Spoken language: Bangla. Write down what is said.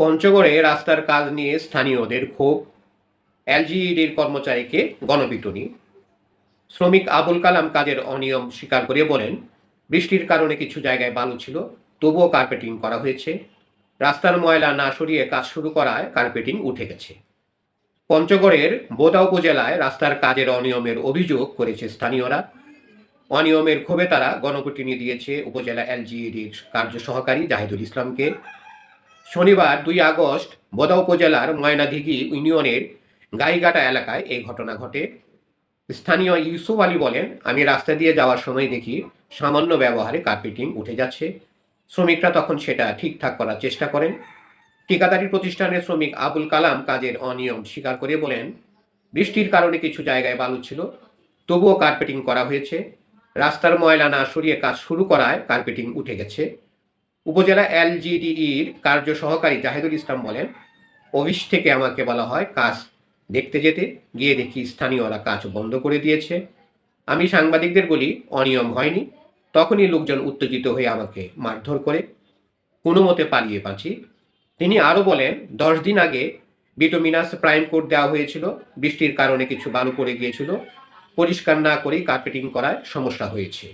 পঞ্চগড়ে রাস্তার কাজ নিয়ে স্থানীয়দের ক্ষোভ, এলজিইডির কর্মচারীকে গণপিটুনি। শ্রমিক আবুল কালাম কাজের অনিয়ম স্বীকার করে বলেন, বৃষ্টির কারণে কিছু জায়গায় বালু ছিল, তবুও কার্পেটিং করা হয়েছে। রাস্তার ময়লা না সরিয়ে কাজ শুরু করায় কার্পেটিং উঠে গেছে। পঞ্চগড়ের বোদা উপজেলায় রাস্তার কাজের অনিয়মের অভিযোগ করেছে স্থানীয়রা। অনিয়মের ক্ষোভে তারা গণপিটুনি দিয়েছে উপজেলা এলজিইডির কার্য সহকারী জাহিদুল ইসলামকে। শনিবার 2 আগস্ট বোদা উপজেলার ময়নাদিঘি ইউনিয়নের গাইঘাটা এলাকায় এই ঘটনা ঘটে। স্থানীয় ইউসুফ আলী বলেন, আমি রাস্তা দিয়ে যাওয়ার সময় দেখি সামান্য ব্যবহারে কার্পেটিং উঠে যাচ্ছে। শ্রমিকরা তখন সেটা ঠিকঠাক করার চেষ্টা করেন। ঠিকাদারি প্রতিষ্ঠানের শ্রমিক আবুল কালাম কাজের অনিয়ম স্বীকার করে বলেন, বৃষ্টির কারণে কিছু জায়গায় বালু ছিল, তবুও কার্পেটিং করা হয়েছে। রাস্তার ময়লা না সরিয়ে কাজ শুরু করায় কার্পেটিং উঠে গেছে। উপজেলা এলজিডিইর কার্য সহকারী জাহিদুল ইসলাম বলেন, অফিস থেকে আমাকে বলা হয় কাজ দেখতে যেতে, গিয়ে দেখি স্থানীয়রা কাজ বন্ধ করে দিয়েছে। আমি সাংবাদিকদের বলি অনিয়ম হয়নি, তখনই লোকজন উত্তেজিত হয়ে আমাকে মারধর করে, কোনো মতে পালিয়ে বাঁচি। তিনি আরও বলেন, 10 দিন আগে বিটুমিনাস প্রাইম কোট দেওয়া হয়েছিল, বৃষ্টির কারণে কিছু বালু পড়ে গিয়েছিল, পরিষ্কার না করেই কার্পেটিং করায় সমস্যা হয়েছে।